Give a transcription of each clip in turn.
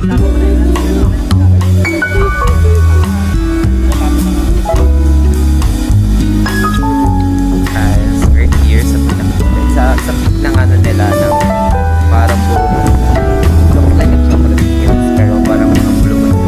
We're here sa peak ng ano nila ng parang puro look like a chocolate hills pero parang mga blue and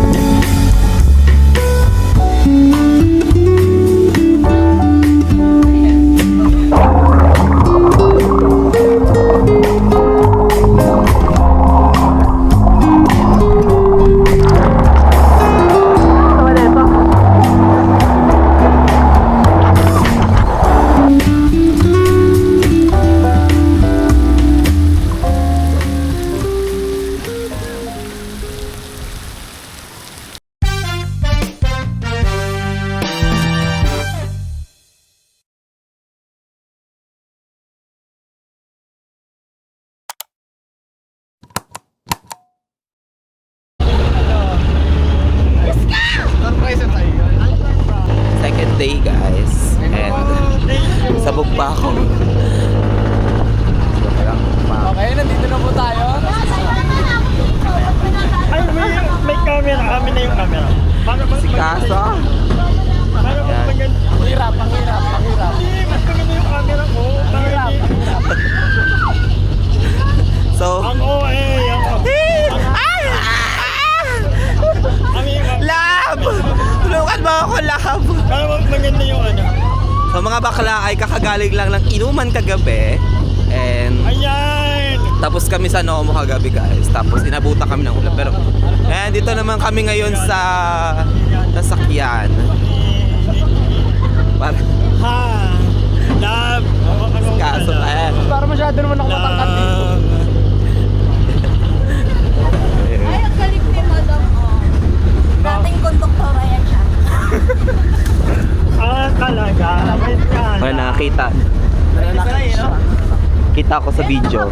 second day guys and sabog pa ako. Okay, nandito na po tayo. Ay, may camera. Kami na yung camera. Paano ba? Si Kaso Paano ba maganda? Panghirap. Hindi, mas maganda yung camera ko. Panghirap. so Ang OA. Lab! Tulungan mo ako, Lab! Paano ba maganda yung ano? So mga bakla ay kakagaling lang ng inuman kagabi and Ayan! tapos kami sa Nomo kagabi guys. Tapos inabuta kami ng ulan. Pero ayan, dito naman kami ngayon sa sasakyan. Para Ha! Love! kaso ayan. Para masyado naman ako matangkat dito. Ay, ang galing ni Madam, oh. Dating konduktor, ayan siya. Talaga. Wait ka. Ay, nakakita. Kita ko sa video.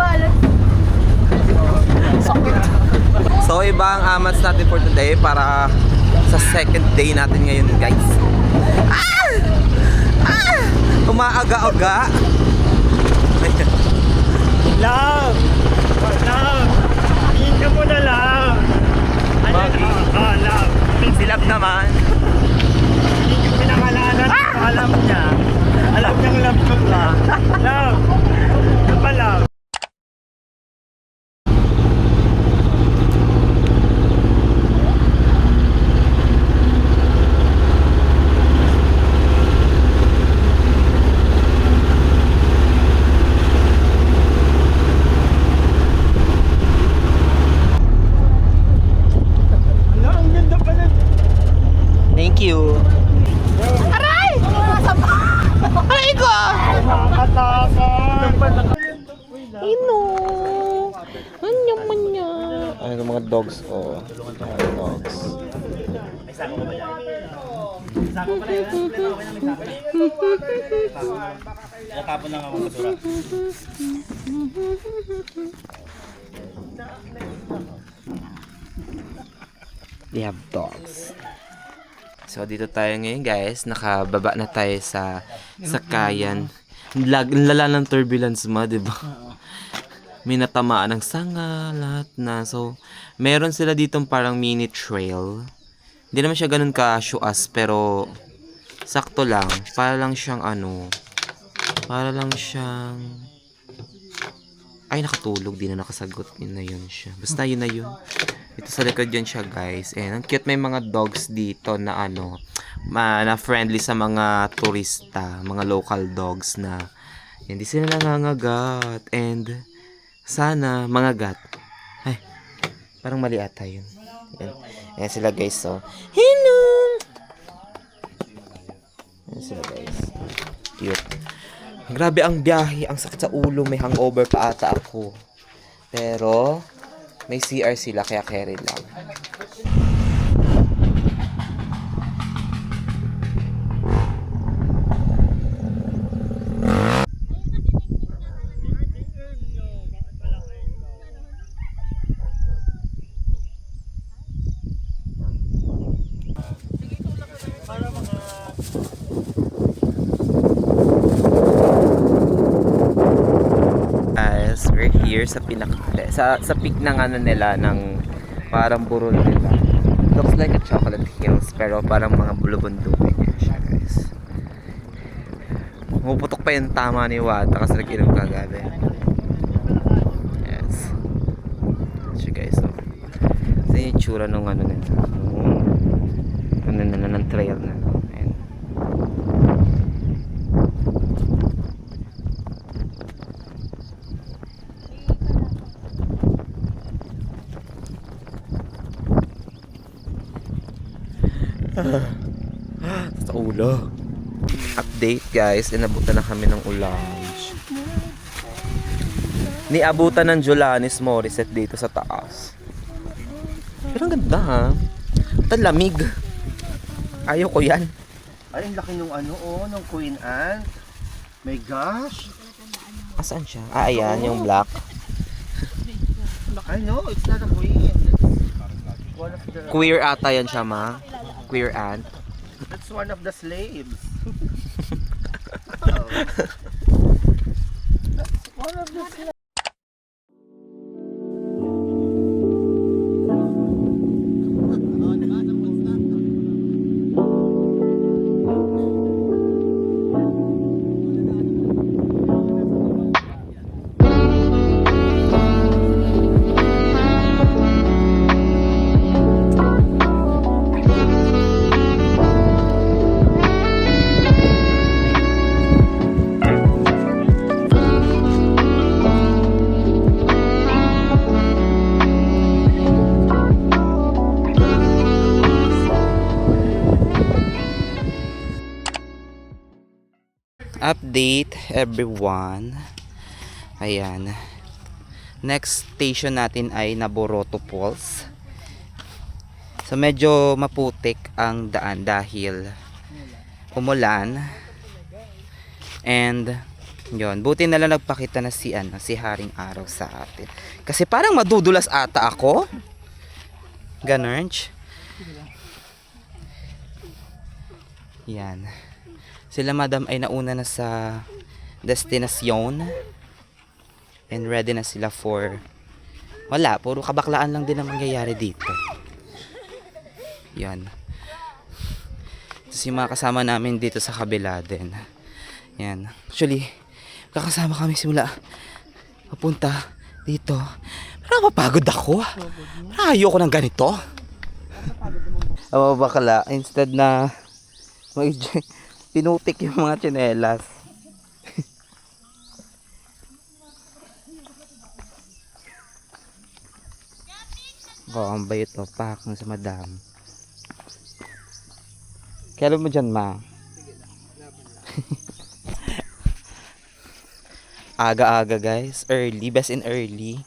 So iba ang amats natin for today para sa second day natin ngayon guys. Umaaga-aga. Love! Love! Tingin ka mo na, love! Love! Si Lab naman. Hindi ko pinakalanan. Alam niya. Alam niyang love ko ba? Love! Ano pa, love? Ano, ang ganda pala. Thank you. Nakakatakot. Ano yung mga dogs ko? Dogs. Natapon lang ako basura. They have dogs. So dito tayo ngayon guys, nakababa na tayo sa sakayan. Lala ng turbulence mo, di ba? May natamaan ng sanga, lahat na. So, meron sila ditong parang mini trail. Hindi naman siya ganun ka-shuas, pero sakto lang. Para lang siyang ay, nakatulog. Di na nakasagot. Yun na yun siya. Basta yun na yun. Ito sa likod yun siya, guys. And ang cute, may mga dogs dito na na friendly sa mga turista, mga local dogs na hindi sila nangangagat. And sana mangagat. Ay, parang mali ata yun. Ayan sila, guys. So, hello! Ayan sila, guys. Cute. Grabe ang biyahe. Ang sakit sa ulo. May hangover pa ata ako. Pero may CR sila kaya carry lang. We're here sa peak ng nila ng Parang burol nila. Looks like a chocolate hills, pero parang mga bulubundukin niya siya, guys. Puputok pa yung tama ni Wata kasi nag-inom kagabi. Yes. So guys, so. Ito yung itsura nung ano nila. Ano na ng trail na. Ayan. Sa ulo. Update guys, inabutan na kami ng ulan. Niabutan ng Jolanis Morissette dito sa taas. Pero ang ganda ha. At ang lamig. Ayaw ko yan. Ay, ang laki nung ano, nung Queen Anne. My gosh. Asaan siya? Ah, ayan, yung black. I know, it's not a queen. One of the, Queer ata yan siya, ma. Queer ant. that's one of the slaves. Update everyone. Ayan. Next station natin ay Naboroto Falls. So medyo maputik ang daan dahil umulan. And yon, buti na lang nagpakita na si Haring Araw sa atin. Kasi parang madudulas ata ako. Ganun. Yan. Sila madam ay nauna na sa destinasyon and ready na sila for wala, puro kabaklaan lang din ang mangyayari dito. Yan. Tapos yung mga kasama namin dito sa kabila din. Yan. Actually, kakasama kami simula papunta dito. Pero mapagod ako. Ayoko ng ganito. Ang bakla, instead na pinutik yung mga tsinelas. Ang bayot no, pakang sa madam. Kailan mo dyan, ma? Aga-aga guys, early, best in early.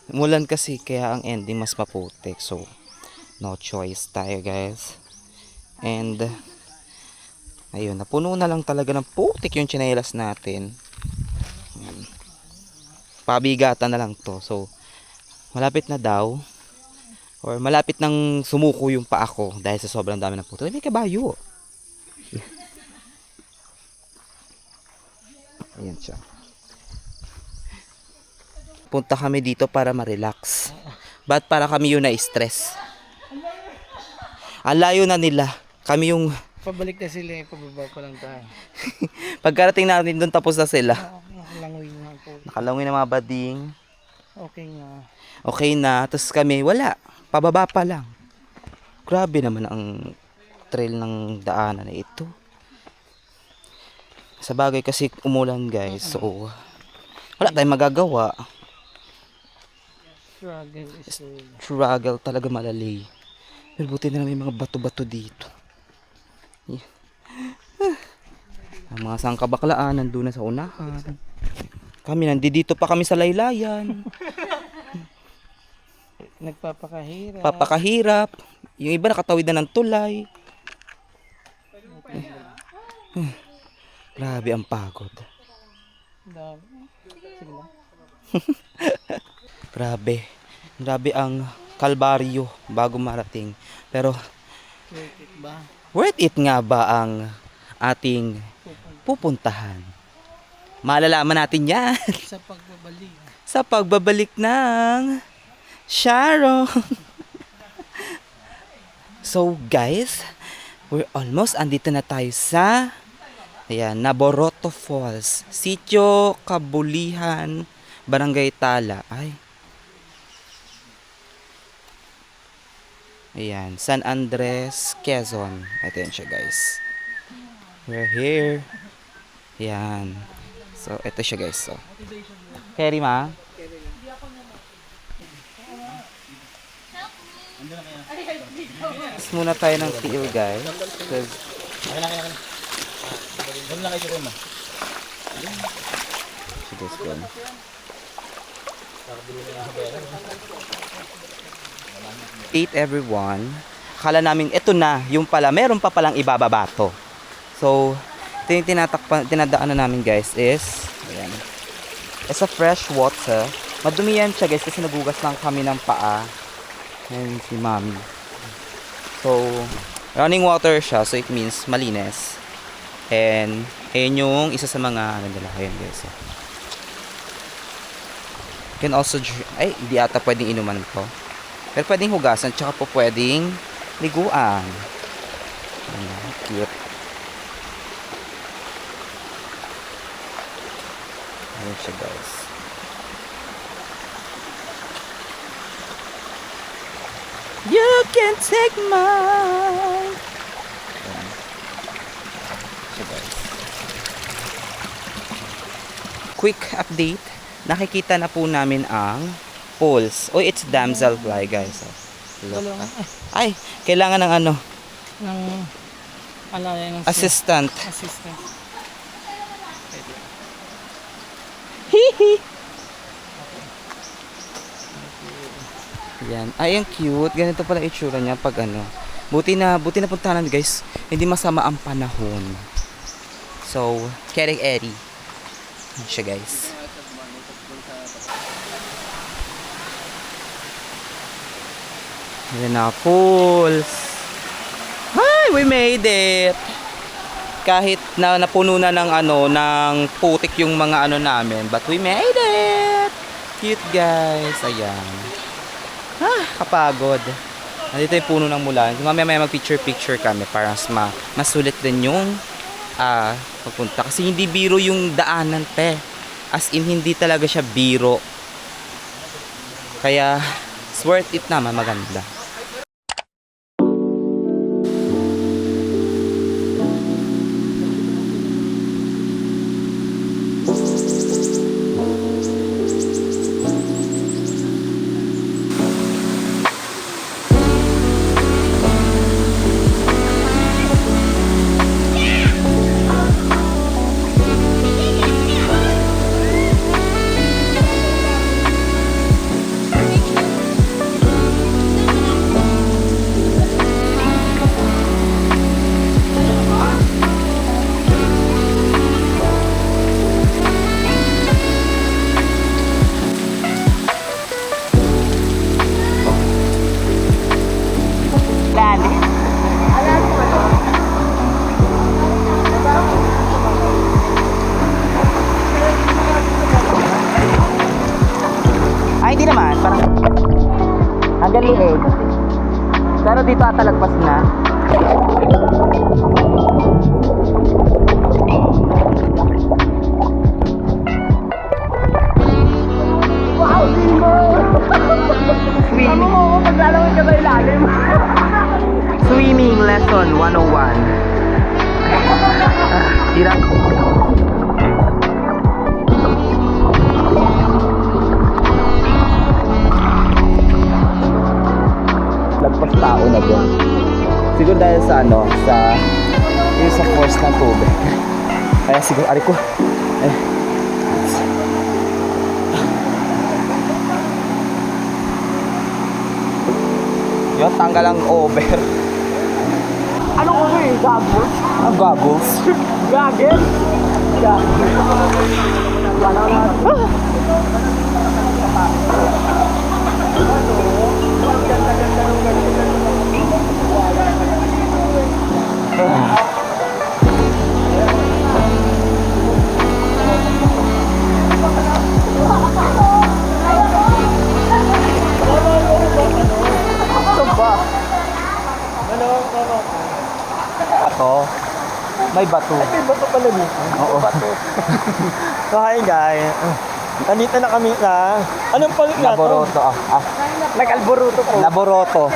Umulan kasi kaya ang ending mas maputik, so no choice tayo guys. And ayun, napuno na lang talaga ng putik yung tsinelas natin. Ayan. Pabigatan na lang to. So malapit na daw or malapit nang sumuko yung paa ko dahil sa sobrang dami ng putik. May kabayo. Ayan siya. Punta kami dito para ma-relax. Ba't para kami yung na-stress? Ang layo na nila. Kami yung Pabalik na sila, pababa pa lang tayo. pagkarating natin doon tapos na sila. Nakalangoy na ako. Nakalangoy na mga bading. Okay na. Okay na. Tapos kami, wala. Pababa pa lang. Grabe naman ang trail ng daanan na ito. Sa bagay kasi umulan guys. So, wala tayong magagawa. Struggle is real. Struggle talaga malali. Pero buti na lang may mga bato-bato dito. Yeah. Ang mga sangkabaklaan nandun na sa unahan. Kami nandito pa kami sa laylayan. Nagpapakahirap. Papakahirap. Yung iba nakatawid na ng tulay. Grabe ang pagod. Dami. Sige lang. Grabe. Grabe ang kalbaryo bago marating. Pero Worth it ba? worth it nga ba ang ating pupuntahan? Malalaman natin yan. Sa pagbabalik. sa pagbabalik ng Sharon. So guys, we're almost andito na tayo sa Naboroto Falls, Sitio Kabulihan, Barangay Tala. Ayan, San Andres, Quezon. Ito yun siya guys. We're here. Ayan. So, ito siya guys. So, carry ma. Muna tayo ng tiil guys. Doon lang kayo mo. Eat everyone. Akala namin ito na, yung pala, meron pa palang ibababa to. So, ito yung tinadaanan namin guys is, ayan. It's a fresh water. Madumi yan siya guys kasi nagugas lang kami ng paa. Ayan si mami. So, running water siya, so it means malinis. And, ayan yung isa sa mga, nila, ayan guys. So. You can also, hindi ata pwedeng inuman to. Pero pwedeng hugasan, tsaka po pwedeng liguan. Ayan, cute. Ayan siya guys. You can take mine. Ayan. Siya guys. Quick update. Nakikita na po namin ang poles. Oh, it's damselfly guys. Look. Ay, kailangan ng ano? Ng alala ng Assistant. assistant. Hihi. Yan. Ay, ang cute. Ganito pala itsura niya pag ano. Buti na puntahan guys. Hindi masama ang panahon. So, kering-eri. Yan siya guys. Yan na, pools. Hi, we made it. Kahit na napuno na ng ano, ng putik yung mga ano namin, but we made it. Cute guys. Ayan. Kapagod. Nandito yung puno ng mulan. Mamaya mag-picture kami para masulit din yung pagpunta. Kasi hindi biro yung daanan, te. As in, hindi talaga siya biro. Kaya, it's worth it naman, maganda. Ay, hindi naman. Parang hanggang liig. Pero dito atalagpas na. Wow, Dino! Swimming. Ano mo, maglalawin ka sa ilalim. Swimming lesson 101. Hirap. Lagpas tao na doon. Siguro dahil sa ano, yung sa force ng tubig. Kaya siguro, ari ko. Yun, tanggal ang over. Ano ko eh? Goggles? Ang goggles. Goggles? May bato. May bato pala dito. Oo. So hi guys. Nandito na kami sa... Anong pala na to? Laboroto. Nag-Alboroto po. Laboroto.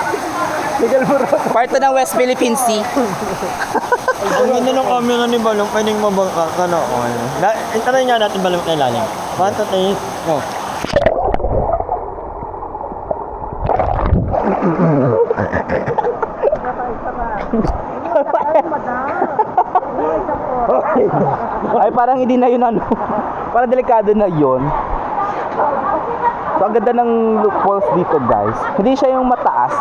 Nag-Alboroto. Part to ng West Philippine Sea. Ang ganda ng camera ni Balong, pwedeng mabangka ka na. Try nga natin Balong na ilalim. 1, 2, 3, go. Ay, parang hindi na yun ano. Parang delikado na yun. So, ang ganda ng falls dito, guys. Hindi siya yung mataas.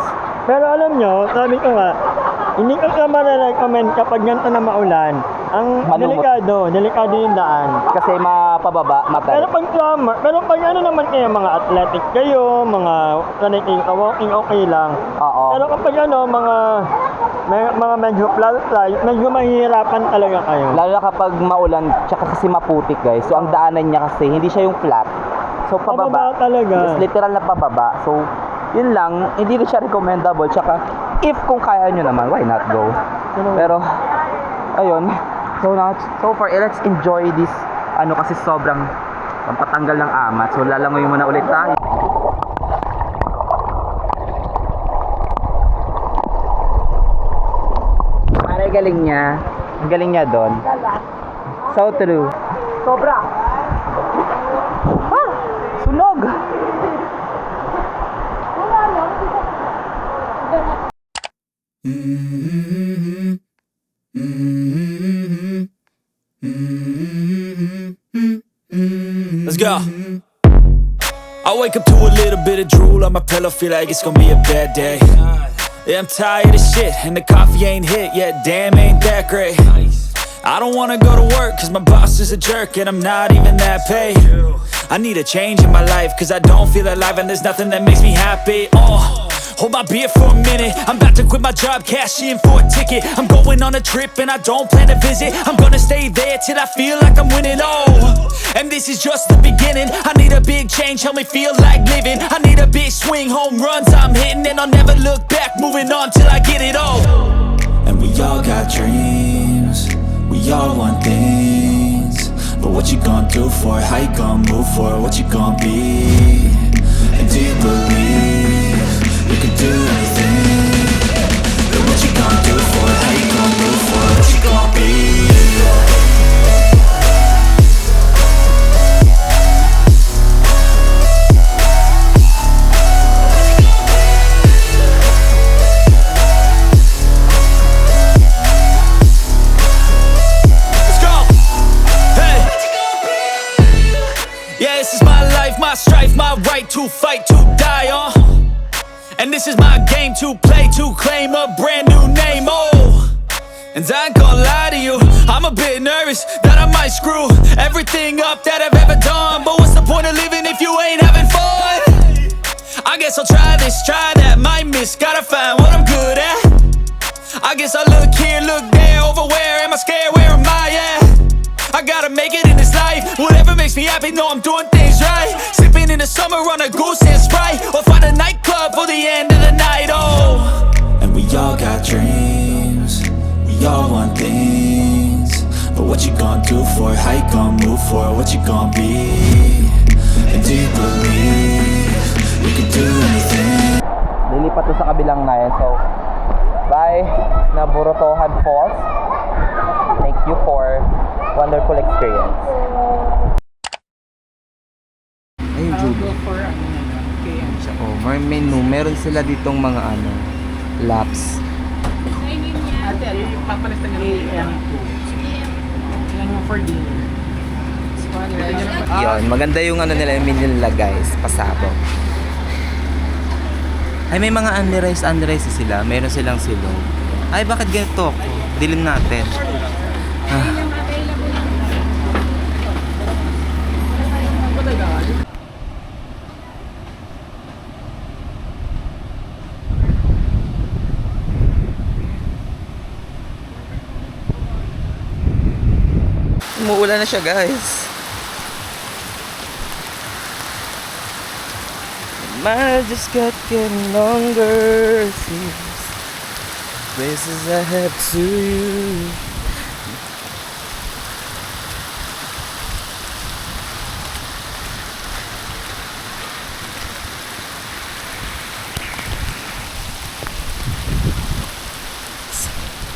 Pero alam nyo, sabi ko nga, hindi ko ka marirecommend kapag ganito na maulan. Ang Malumot. delikado yung daan. Kasi mapababa, Pero mataas. pag summer, pero pag ano naman kayo, mga athletic kayo, mga sanay kayo ka-walking, okay lang. Oo. Pero kapag ano, mga medyo flat, medyo mahihirapan talaga kayo. Lalo na kapag maulan, tsaka kasi maputik, guys. So, ang daanan niya kasi, hindi siya yung flat. So, pababa. Pababa talaga. Yes, literal na pababa. So, yun lang, hindi rin siya recommendable. Tsaka, if kung kaya nyo naman, why not go? Pero, ayun. So far, let's enjoy this, ano kasi sobrang pampatanggal ng amat. So, lalangoy muna ulit tayo. Pare, galing niya. Ang galing niya doon. So true. Sobra. Ah! Sunog! Let's go. I wake up to a little bit of drool on my pillow, feel like it's gonna be a bad day. Yeah, I'm tired of shit, and the coffee ain't hit yet, damn, ain't that great. I don't wanna go to work, cause my boss is a jerk, and I'm not even that paid. I need a change in my life, cause I don't feel alive, and there's nothing that makes me happy. Hold my beer for a minute, I'm about to quit my job, cash in for a ticket. I'm going on a trip and I don't plan to visit. I'm gonna stay there till I feel like I'm winning, and this is just the beginning. I need a big change, help me feel like living. I need a big swing, home runs I'm hitting, and I'll never look back, moving on till I get it all. And we all got dreams, we all want things, but what you gonna do for it? How you gonna move for it? What you gonna be? And do you believe you can do anything? But what you gonna do for it? How you gonna move for it? What you gonna be? Let's go! Hey! Yeah, this is my life, my strife, my right to fight, to die on. And this is my game to play, to claim a brand new name, And I ain't gonna lie to you, I'm a bit nervous that I might screw everything up that I've ever done. But what's the point of living if you ain't having fun? I guess I'll try this, try that, might miss, gotta find what I'm good at. I guess I look here, look there, over where am I scared, where am I at? I gotta make it in this life, whatever makes me happy, know I'm doing things right. Sipping in the summer on a goose and Sprite, or find a nightclub for the end of the night, And we all got dreams, we all want things, but what you gonna do for it? How you gonna move for it? What you gonna be? And do you believe you can do anything? Lilipat to sa kabilang na yan. So, bye, Naborotohan Falls. Thank you for wonderful experience. Ayun, Judy. Go for ano na lang, KM. So, may menu. Meron sila ditong mga ano, laps. Ate, yung papalista niya AM2. Yan yung for dinner. Yun, maganda yung ano nila, yung menu nila, guys. Pasabog. Ay, may mga unrice sila. Meron silang silog. Ay, bakit ganito ako? Dilim natin. Umuulan na siya, guys. Miles just got getting longer. Seems places I have to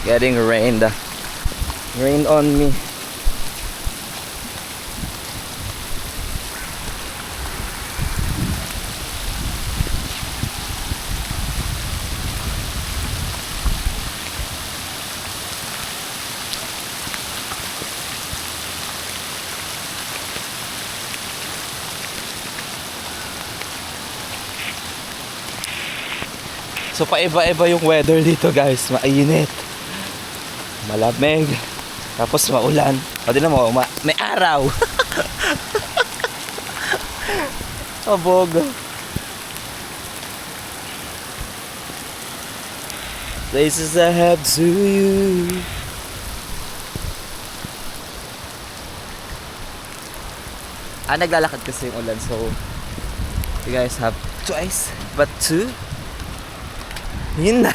Getting rained. Rain on me. So paiba-iba yung weather dito guys. Mainit, malamig, tapos maulan. O tingnan mo, may araw. Abog. Places I have to you. Naglalakad kasi yung ulan, so you guys have twice but two. Yun na.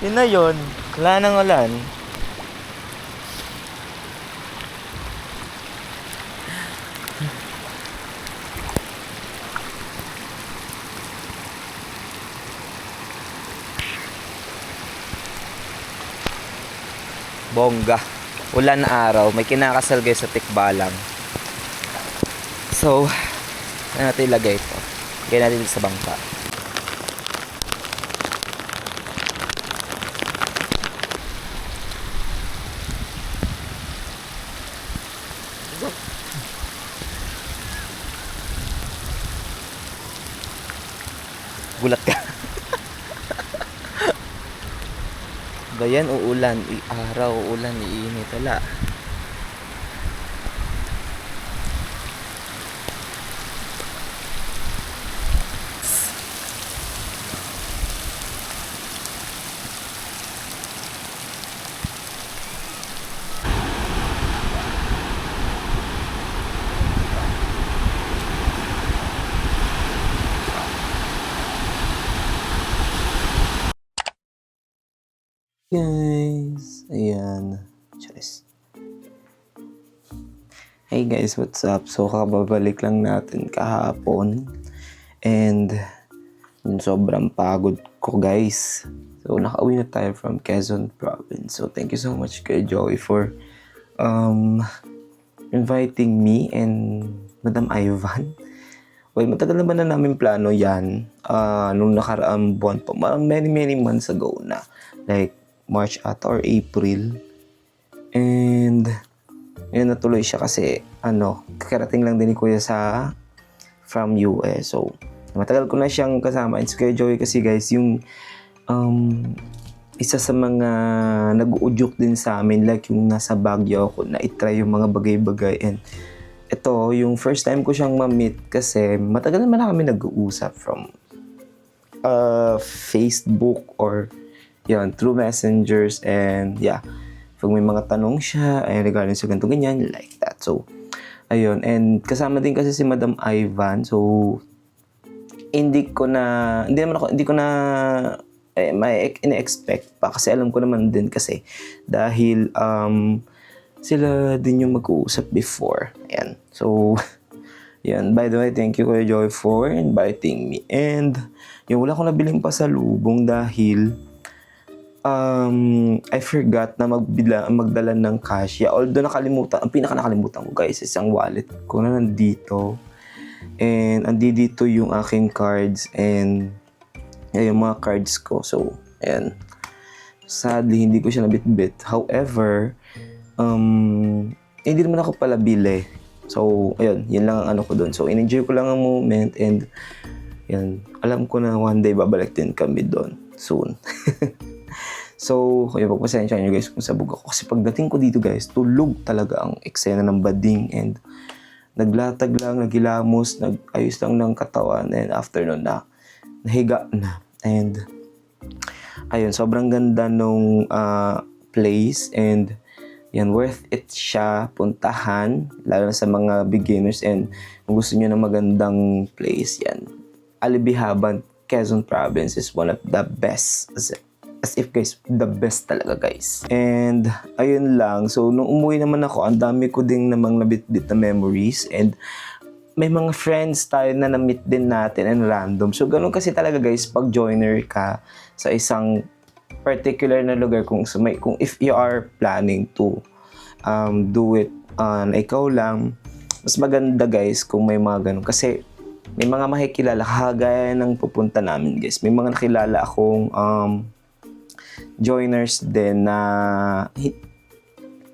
Yun na yun. Wala nang ulan. Bongga. Ulan na araw. May kinakasal guys sa Tikbalang. So, ano natin ilagay ito? Lagay natin sa bangka. Gulat ka. Ba yan, uulan, araw, uulan, iinit, wala. Guys, ayan. Charis. Hey guys, what's up? So, kakababalik lang natin kahapon. And, sobrang pagod ko guys. So, nakauwi na tayo from Quezon Province. So, thank you so much kay Joey for inviting me and Madam Ivan. Well, matagal naman na namin plano yan. Nung nakaraang buwan pa. Many months ago na. Like, March at or April. And yun, natuloy siya kasi kakarating lang din ni Kuya from US. So matagal ko na siyang kasama. And kay Joey kasi guys, yung isa sa mga nag-uudyok din sa amin, like yung nasa Baguio ako na itry yung mga bagay-bagay. And ito, yung first time ko siyang ma-meet kasi matagal naman na kami nag-uusap from Facebook or yun, through messengers. And yeah, pag may mga tanong siya regarding sa ganito ganyan, like that. So ayun, and kasama din kasi si Madam Ivan. So hindi ko na may ina-expect pa kasi alam ko naman din kasi dahil sila din yung mag-uusap before. Ayan. So yan, by the way, thank you Kuya Joy for inviting me. And yung wala ko nabiling pasalubong dahil I forgot na magdala ng cash. Yeah, although ang pinaka-nakalimutan ko guys is ang wallet ko na nandito. And andito yung aking cards and yung mga cards ko. So, ayan. Sadly, hindi ko siya nabitbit. However, hindi naman ako pala bili. So, ayun, yun lang ang ko doon. So, in-enjoy ko lang ang moment and yan, alam ko na one day babalik din kami doon soon. So, kaya pagpasensya nyo guys kung sabog ako. Kasi pagdating ko dito guys, tulog talaga ang eksena ng bading and naglatag lang, nagilamos, nag-ayos lang ng katawan and after nun nahiga na. And ayun, sobrang ganda nung place and yan, worth it siya puntahan, lalo na sa mga beginners and kung gusto nyo ng magandang place, yan. Alibihaban, Quezon Province is one of the best. As if guys, the best talaga guys. And ayun lang. So nung umuwi naman ako, ang dami ko ding namang nabitbit na memories and may mga friends tayo na na-meet din natin and random. So ganun kasi talaga guys, pag joiner ka sa isang particular na lugar kung if you are planning to do it on ikaw lang, mas maganda guys kung may mga ganun. Kasi may mga makikilala, kagaya ng pupunta namin guys. May mga nakilala akong joiners din na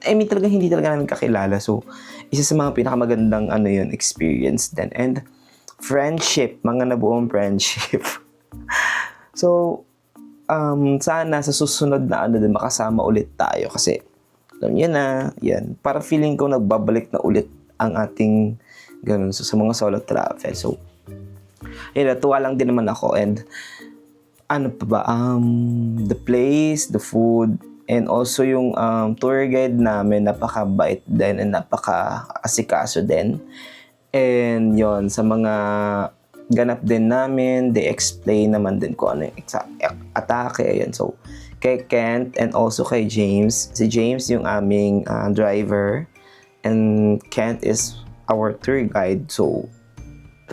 talaga hindi talaga namin kakilala. So, isa sa mga pinakamagandang experience din. And friendship, mga nabuong friendship. So, sana sa susunod na din makasama ulit tayo kasi alam niyo na, yan. Para feeling ko nagbabalik na ulit ang ating ganun sa mga solo travel. So, yun, natuwa lang din naman ako. And ano pa ba? The place, the food, and also yung tour guide namin, napakabait din and napaka-asikaso din. And yon sa mga ganap din namin, they explain naman din kung ano yung atake. Ayan. So, kay Kent and also kay James. Si James yung aming driver and Kent is our tour guide. So,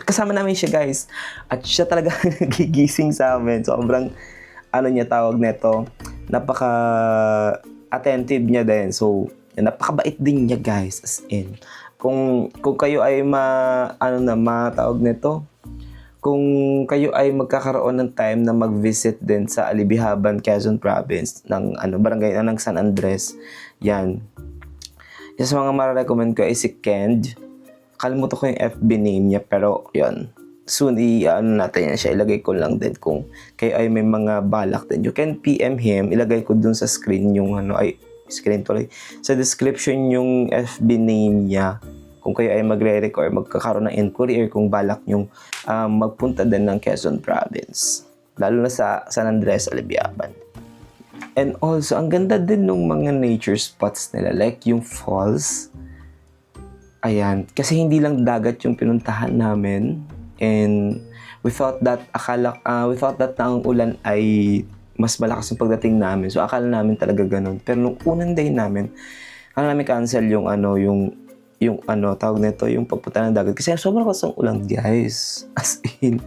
kasama namin siya guys. At siya talaga nagigising sa amin. Sobrang, niya tawag nito, napaka-attentive niya din. So, napakabait din niya guys. As in, kung kayo ay matawag nito, kung kayo ay magkakaroon ng time na mag-visit din sa Alibihaban, Quezon Province ng barangay ng San Andres, yan. Yung sa mga mararecommend ko ay si Kend. Kalimutan ko yung FB name niya, pero yan. Soon natin yan siya. Ilagay ko lang din kung kayo ay may mga balak din. You can PM him. Ilagay ko dun sa screen yung screen tuloy. Sa description yung FB name niya. Kung kayo ay magre-record, magkakaroon ng inquiry or kung balak nyong magpunta din ng Quezon Province. Lalo na sa San Andres, Alibiaban. And also, ang ganda din ng mga nature spots nila. Like yung falls. Ayan. Kasi hindi lang dagat yung pinuntahan namin. And we thought that na ang ulan ay mas malakas yung pagdating namin. So, akala namin talaga ganun. Pero nung unang day namin, namin cancel yung tawag nito, yung pagpunta ng dagat. Kasi sobrang lakas ng ulan, guys. As in.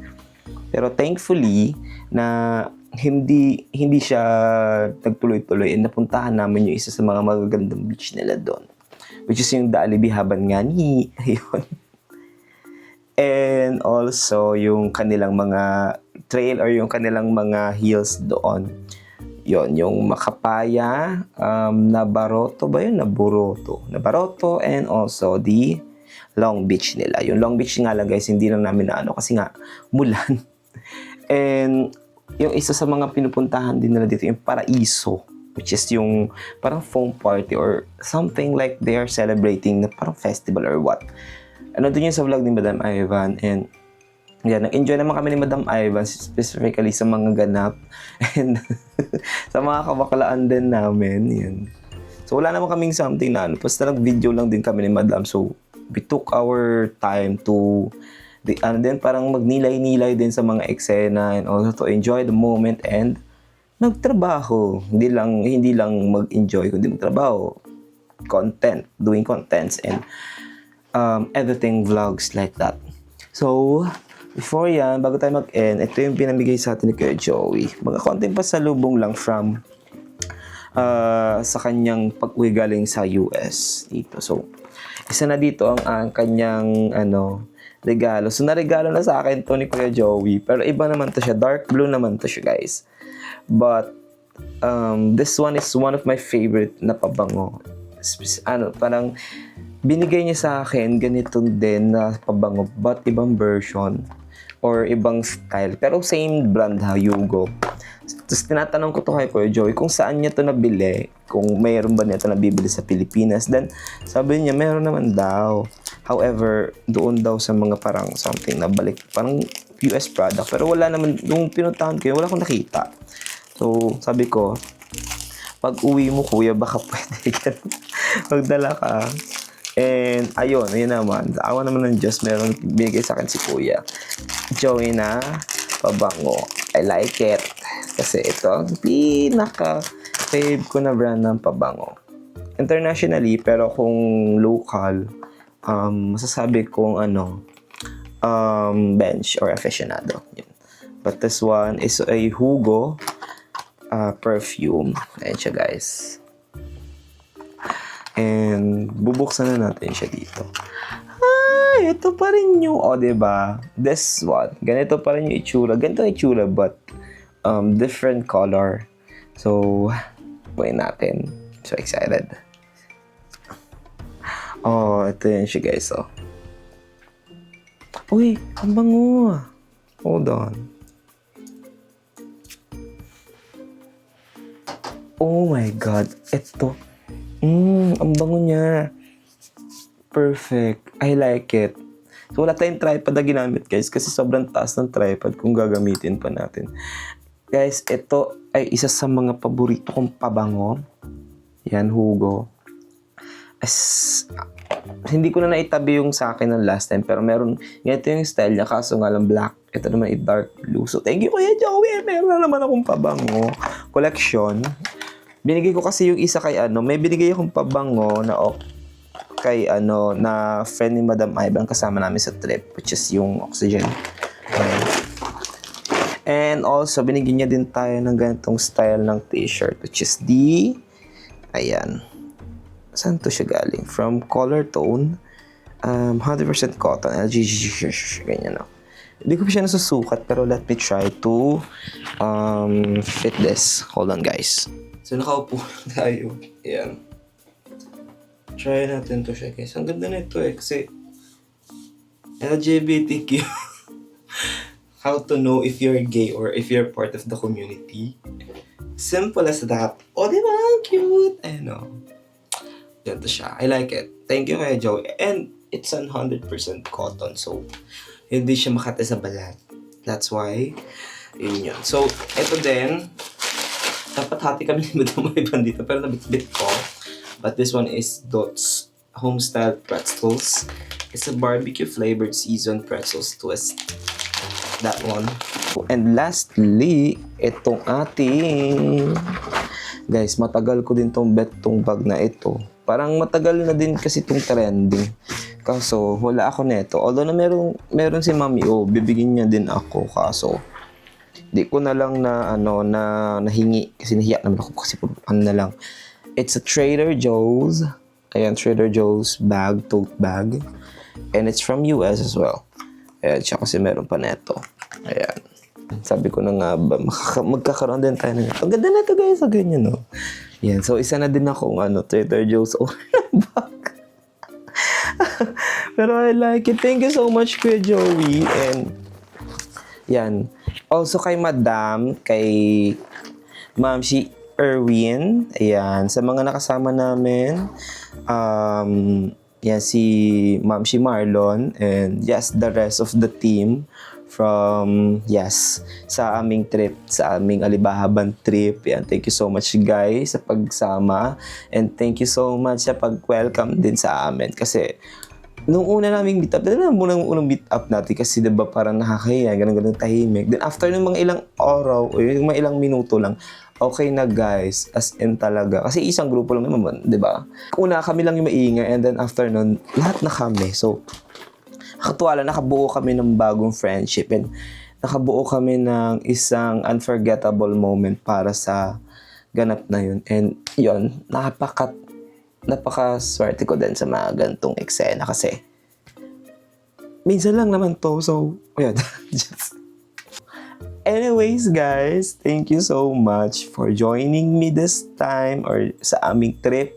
Pero thankfully, na hindi siya nagtuloy-tuloy and napuntahan namin yung isa sa mga magagandang beach nila doon. Which is yung Alibihaban nga ni. Ayun. And also, yung kanilang mga trail or yung kanilang mga hills doon. Yon, yung Makapaya, Nabaroto ba yun? Nabaroto and also the Long Beach nila. Yung Long Beach nga lang guys, hindi lang namin kasi nga mulan. And yung isa sa mga pinupuntahan din nila dito, yung Paraiso, which is yung parang foam party or something like they are celebrating na parang festival or what. Doon yun sa vlog ni Madam Ivan and yan, nag-enjoy naman kami ni Madam Ivan specifically sa mga ganap and sa mga kabakalaan din namin. Yan. So wala naman kaming something na basta nag-video lang din kami ni Madam. So we took our time to din parang magnilay-nilay din sa mga eksena and also to enjoy the moment and nagtrabaho. Hindi lang mag-enjoy kundi magtrabaho. Doing contents and editing vlogs like that. So, before yan, bago tayo mag-end, ito yung pinamigay sa atin ni Kuya Joey. Mga konting pasalubong lang from sa kanyang pag-uwi galing sa US dito. So, isa na dito ang kanyang regalo. So, naregalo na sa akin to ni Kuya Joey. Pero iba naman to siya. Dark blue naman to siya, guys. But, this one is one of my favorite na pabango. Parang binigay niya sa akin ganito din na pabango but ibang version or ibang style. Pero same brand Hugo. Tapos tinatanong ko to kay Kuya Joey kung saan niya to nabili. Kung mayroon ba niya to nabibili sa Pilipinas. Then sabi niya meron naman daw. However, doon daw sa mga parang something na balik. Parang US product. Pero wala naman. Nung pinuntahan ko yun, wala akong nakita. So sabi ko, pag uwi mo kuya, baka pwede magdala ka. And ayun naman. Sa awa naman ng Diyos, meron binigay sa akin si Kuya Joey na pabango. I like it. Kasi ito, pinaka-fave ko na brand ng pabango. Internationally, pero kung local, masasabi kong bench or aficionado. Yun. But this one is a Hugo. perfume. Ayan siya, guys. And bubuksan na natin siya dito. Ay, ito pa rin yung, diba? This one. Ganito pa rin yung itsura. Ganito yung itsura, but different color. So, buhayin natin. So excited. Ito yan siya, guys, Uy, ang bango. Hold on. Oh my God. Ito. Ang bango niya. Perfect. I like it. So, wala tayong tripod na ginamit, guys, kasi sobrang taas ng tripod kung gagamitin pa natin. Guys, ito ay isa sa mga paborito kong pabango. Yan, Hugo. Hindi ko na naitabi yung sa akin ng last time, pero meron, ganito yung style niya, kaso nga lang black. Ito naman ay dark blue. So, thank you, Kuya Joey. Meron na naman akong pabango. Collection. Binigay ko kasi yung isa kay may binigay akong pabango na kay na friend ni Madam Ivan kasama namin sa trip, which is yung Oxygen. And also, binigyan niya din tayo ng ganitong style ng t-shirt, which is ayan. Saan to siya galing? From Color Tone. 100% cotton. LGG. Ganyan, Hindi ko pa siya nasusukat, pero let me try to fit this. Hold on, guys. So, nakaupo tayo. Ayan. Try natin to siya, guys. Ang ganda na ito kasi LGBTQ. How to know if you're gay or if you're part of the community. Simple as that. Diba? Cute. Ganito siya. I like it. Thank you, Kuya Joe. And it's 100% cotton. So, hindi siya makate sa balat. That's why, yun. So, ito din. Dapat hati kami ni Madam Ivan dito. Pero nabit-bit ko. But this one is Dot's Homestyle Pretzels. It's a barbecue flavored seasoned pretzels twist. That one. And lastly, itong ating... Guys, matagal ko din tong bet tong bag na ito. Parang matagal na din kasi itong trending. Kaso, wala ako neto. Although na meron si Mami bibigyan niya din ako. Kaso, di ko na lang na nahingi. Kasi nahiya naman ako kasi na lang. It's a Trader Joe's. Ayan, Trader Joe's bag, tote bag. And it's from US as well. Ayan, siya kasi meron pa neto. Ayan. Sabi ko na nga ba, magkakaroon din tayo ng ito. Ang ganda na ito, guys. Sa ganyan, Yan. So, isa na din akong Trader Joe's bag. Pero I like it. Thank you so much, Kuya Joey. And, yan. Also kay Madam, kay Ma'am si Erwin. Ayan. Sa mga nakasama namin, yan si Ma'am si Marlon. And yes, the rest of the team from, sa aming trip, sa aming Alibahaban trip. Yan, thank you so much, guys, sa pagsama. And thank you so much sa pag-welcome din sa amin. Kasi, nung una naming meet up, unang meet up natin kasi diba parang nakakahiya, ganun tahimik. Then after ng mga ilang araw, o yung mga ilang minuto lang, okay na, guys, as in talaga. Kasi isang grupo lang naman, diba? Una, kami lang yung maingay, and then after nun, lahat na kami. So, nakatuwa lang, nakabuo kami ng bagong friendship and nakabuo kami ng isang unforgettable moment para sa ganap na yun. And yun, napaka-swerte ko din sa mga gantong eksena kasi minsan lang naman to. So, yun. Anyways, guys, thank you so much for joining me this time or sa aming trip,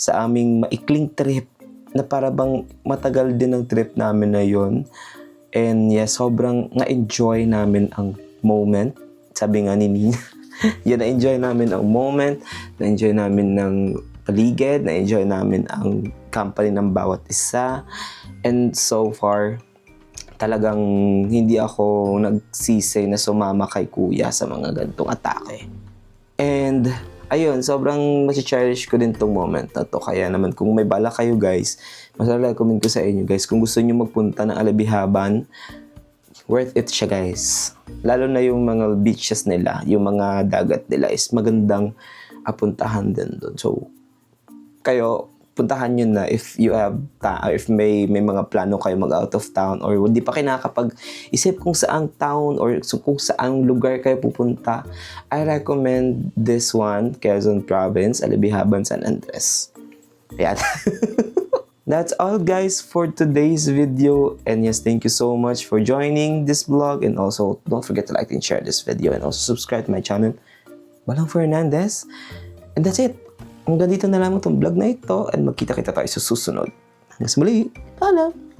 sa aming maikling trip na para bang matagal din ang trip namin na yun. And yes, sobrang na-enjoy namin ang moment. Sabi nga ni Nina, na-enjoy namin ang moment, na-enjoy namin ng paligid, na-enjoy namin ang company ng bawat isa. And so far, talagang hindi ako nagsisay na sumama kay Kuya sa mga ganitong atake. And ayun, sobrang cherish ko din tong moment na to. Kaya naman kung may bala kayo, guys, recommend ko sa inyo, guys, kung gusto niyo magpunta ng Alibahaban, worth it siya, guys. Lalo na yung mga beaches nila, yung mga dagat nila is magandang apuntahan din doon. So, kayo, puntahan nyo na if you have if may mga plano kayo mag out of town or hindi pa kayo nakakapag-isip kung saang town or kung saang lugar kayo pupunta. I recommend this one, Quezon Province, Alibihaban, San Andres. Ayan. That's all guys for today's video, and yes, thank you so much for joining this vlog, and also don't forget to like and share this video and also subscribe to my channel, Balang Fernandez. And that's it. Hanggang dito na lang itong vlog na ito, and magkita-kita tayo sa susunod. Hanggang sa muli, paalam!